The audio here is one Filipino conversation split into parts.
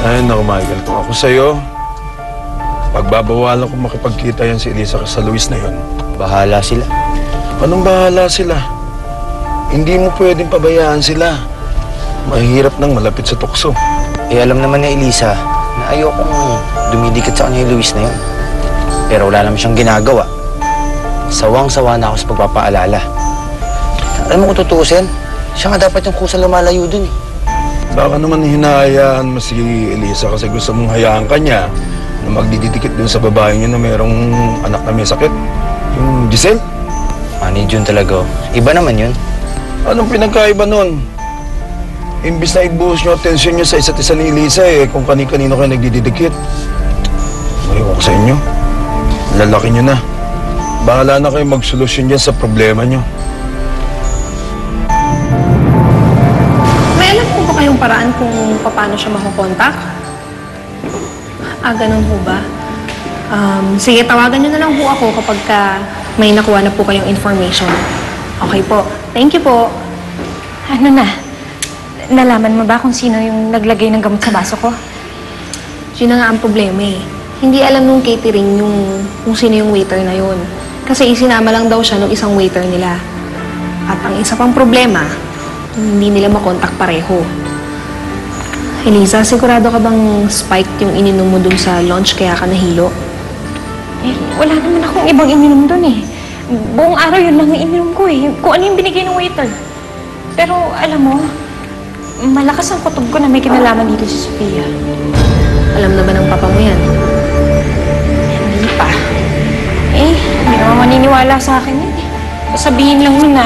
Ay, naku, Michael. Kung ako sa'yo, pagbabawalan ko makipagkita yan si Elisa sa Luis na yun. Bahala sila. Anong bahala sila? Hindi mo pwedeng pabayaan sila. Mahirap nang malapit sa tukso. Eh, alam naman ni Elisa na ayokong dumidikit sa kanya yung Luis na yun. Pero wala naman siyang ginagawa. Sawang-sawa na ako sa pagpapaalala. Alam mo kung tutuusin, siya nga dapat yung kusa lumalayo dun eh. Baka naman hinahayaan mo si Elisa kasi gusto mong hayaan ka niya na magdidikit dun sa babae niya na mayroong anak na may sakit. Yung Giselle. Manid yun talaga. Iba naman yun. Anong pinagkaiba nun? Imbis na ibuhos niyo atensyon niyo sa isa't isa ni Elisa kung kani-kanino kayo nagdidikit. Ngayon ko sa inyo. Lalaki niyo na. Bahala na kayo magsolusyon dyan sa problema niyo. May alam po ba kayong paraan kung paano siya makukontak? Ganun po ba? Sige, tawagan niyo na lang po ako kapag may nakuha na po kayong information. Okay po. Thank you po. Ano na? Nalaman mo ba kung sino yung naglagay ng gamot sa baso ko? Yun na nga ang problema eh. Hindi alam nung catering kung sino yung waiter na yun. Kasi isinama lang daw siya ng isang waiter nila. At ang isa pang problema, hindi nila makontak pareho. Elisa, sigurado ka bang spiked yung ininom mo dun sa lunch kaya ka nahilo? Eh, wala naman akong ibang ininom dun eh. Buong araw yun lang ang ininom ko eh. Kung ano yung binigay ng waiter. Pero alam mo, malakas ang kutob ko na may kinalaman dito si Sofia. Alam naman ng papa mo yan. Hindi pa. Eh, hindi naman maniniwala sa akin yun eh. Sasabihin lang nun na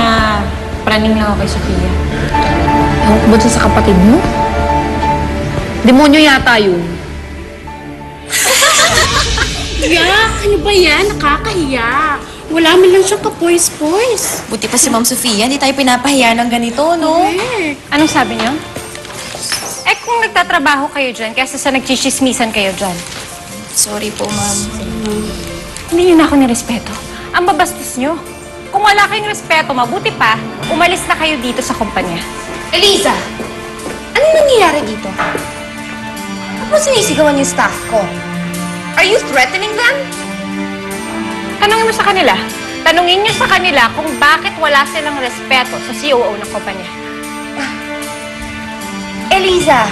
praning lang ako kay Sofia. Ewan ko ba dyan sa kapatid mo? Demonyo yata yun. Yak! Ano ba yan? Nakakahiya. Wala man lang siyang kapoys-poys. Buti pa si Ma'am Sofia, hindi tayo pinapahiya ng ganito, no? Correct. Anong sabi niyo? Eh, kung nagtatrabaho kayo dyan, kaysa sa nagchichismisan kayo dyan. Sorry po, Ma'am. Hindi niyo na ako nirespeto. Ang babastos niyo. Kung wala kayong respeto, mabuti pa, umalis na kayo dito sa kumpanya. Elisa! Anong nangyayari dito? Ba't mo sinisigawan yung staff ko? Are you threatening them? Tanungin mo sa kanila. Tanungin niyo sa kanila kung bakit wala silang respeto sa COO ng kumpanya. Elisa,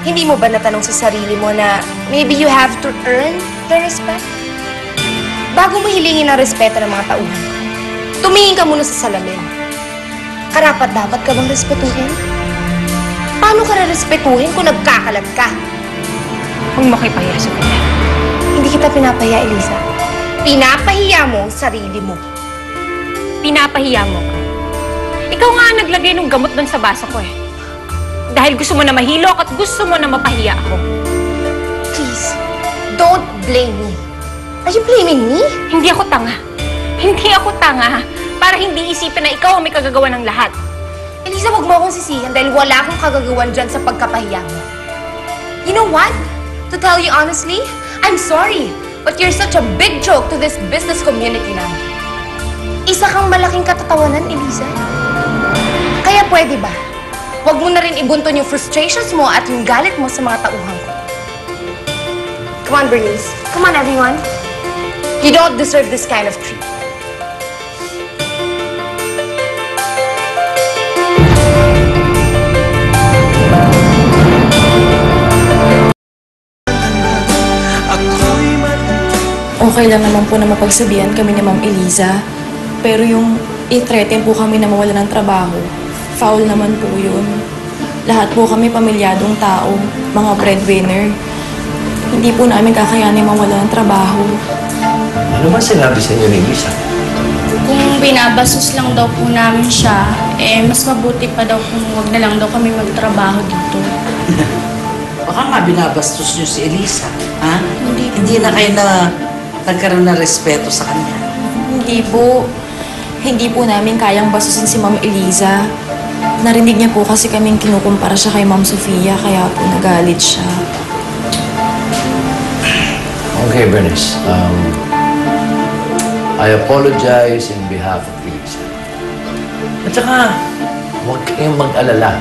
hindi mo ba natanong sa sarili mo na maybe you have to earn the respect? Bago mo hilingin ang respeto ng mga tauhan, tumingin ka muna sa salamin. Karapat-dapat ka bang respetuhin? Paano ka na-respetuhin kung nagkakalat ka? Huwag mo kayo sa kanila. Hindi kita pinapahiya, Elisa. Pinapahiya mo ang sarili mo. Pinapahiya mo ka. Ikaw nga ang naglagay ng gamot doon sa baso ko eh. Dahil gusto mo na mahilo at gusto mo na mapahiya ako. Please, don't blame me. Are you blaming me? Hindi ako tanga. Hindi ako tanga para hindi isipin na ikaw ang may kagagawa ng lahat. Elisa, wag mo akong sisihan dahil wala akong kagagawan dyan sa pagkapahiya mo. You know what? To tell you honestly, I'm sorry. But you're such a big joke to this business community namin. Isa kang malaking katatawanan, Elisa. Kaya pwede ba? Huwag mo na rin ibunton yung frustrations mo at yung galit mo sa mga tauhan ko. Come on, Bernice. Come on, everyone. You don't deserve this kind of treat. Okay lang naman po na mapagsabihan kami ni Ma'am Eliza. Pero yung i-threaten po kami na mawala ng trabaho, foul naman po yun. Lahat po kami pamilyadong tao, mga breadwinner. Hindi po namin kakayanin mawala ng trabaho. Ano ba sinabi sa inyo ni Elisa? Kung binabastos lang daw po namin siya, eh mas mabuti pa daw kung huwag na lang daw kami magtrabaho dito. Baka nga binabastos niyo si Elisa, ha? Hindi na kayo na nagkaroon ng respeto sa kanya. Hindi po. Hindi po namin kayang bastusin si Ma'am Eliza. Narinig niya po kasi kaming kinukumpara siya kay Ma'am Sofia, kaya po nagalit siya. Okay, Bernice. I apologize in behalf of Elisa. At saka, huwag kayong mag-alala.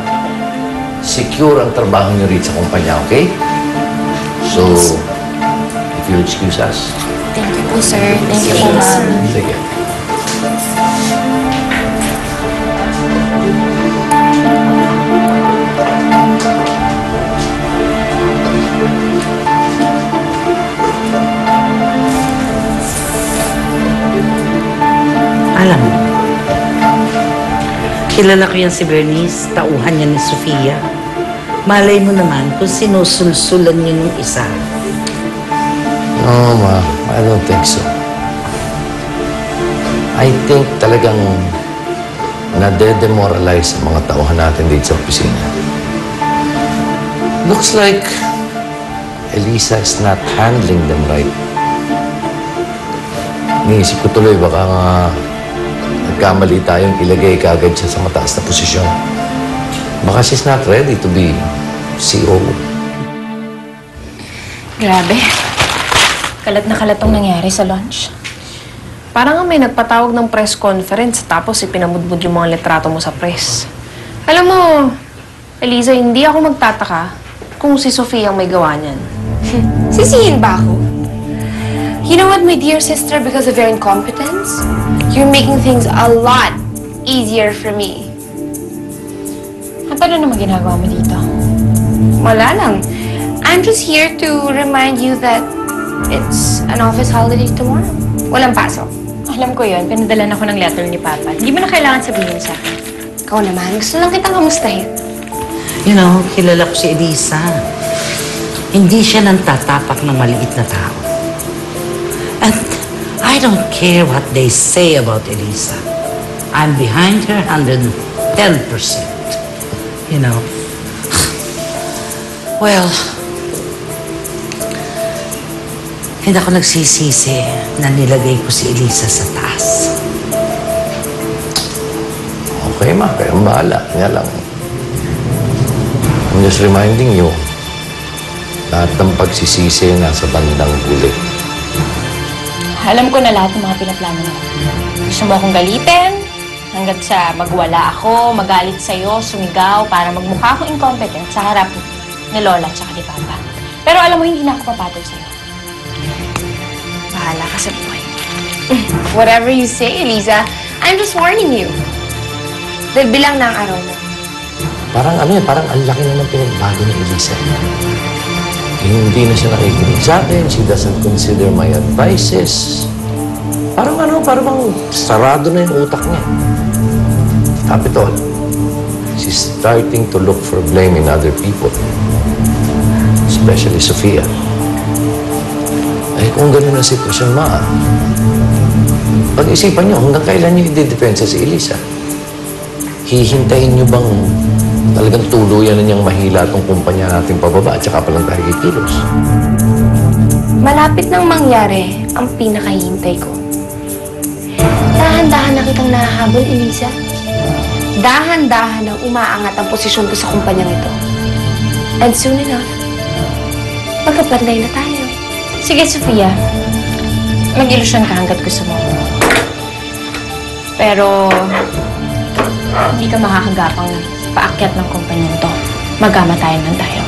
Secure ang trabaho niyo rito sa kumpanya, okay? So, if you'll excuse us. Thank you po, sir. Thank you po, ma'am. Sige. Alam mo, kilala ko yan si Bernice, tauhan niya ni Sofia. Malay mo naman kung sinusulsulan niyo nung isa. No, ma. I don't think so. I think talagang nade-demoralize ang mga tauhan natin dito sa opisina. Looks like Elisa is not handling them right. Niisip ko tuloy, baka nga nagkamali tayong ilagay kagad siya sa mataas na posisyon. Baka she's not ready to be COO. Grabe. Kalat na kalat tong nangyari sa lunch. Parang nga may nagpatawag ng press conference tapos ipinamudmud yung mga litrato mo sa press. Alam mo, Eliza, hindi ako magtataka kung si Sofia ang may gawa niyan. Sisihin ba ako? You know what, my dear sister, because of your incompetence, you're making things a lot easier for me. At ano naman ginagawa mo dito? Wala lang. I'm just here to remind you that it's an office holiday tomorrow. Walang pasok. Alam ko yun. Pinadalan ako ng letter ni Papa. Hindi mo na kailangan sabihin sa akin. Ikaw naman, gusto lang kitang kamustahin. You know, kilala ko si Elisa. Hindi siya nang tatapak ng maliit na tao. And I don't care what they say about Elisa. I'm behind her 110%. You know? Well, hindi ako nagsisisi na nilagay ko si Elisa sa taas. Okay, ma. Kayong bahala. Kaya lang. I'm just reminding you, lahat ng pagsisisi nasa bandang huli. Alam ko na lahat ng mga pinaplano mo. Gusto mo akong galitin? Hanggat sa magwala ako, magalit sa'yo, sumigaw, para magmukha akong incompetent sa harap ni Lola at ni Papa. Pero alam mo, hindi na ako papatol sa'yo. Bahala ka sa buhay. Whatever you say, Eliza, I'm just warning you. Dahil bilang na ang araw mo. Parang ano parang ang laki na ng pinagbago ni Elisa. Hindi na siya nakikinig sa akin. She doesn't consider my advices. Parang parang sarado na yung utak niya. Top it all. She's starting to look for blame in other people. Especially Sofia. Eh, kung gano'n ang sitwasyon, pag-isipan niyo, hanggang kailan niyo i-depensa si Elisa? Hihintayin niyo bang talagang tuluyan na niyang mahila itong kumpanya natin pababa at saka palang tayo kikilos? Malapit nang mangyari ang pinakahihintay ko. Dahan-dahan na kitang nahahabol, Elisa. Dahan-dahan ang umaangat ang posisyon ko sa kumpanyang ito. And soon enough, magkapanday na tayo. Sige, Sofia. Mag-ilusyon ka hanggat gusto mo. Pero, hindi ka makakagapang paakyat ng kumpanyang to. Magkamatayan lang tayo.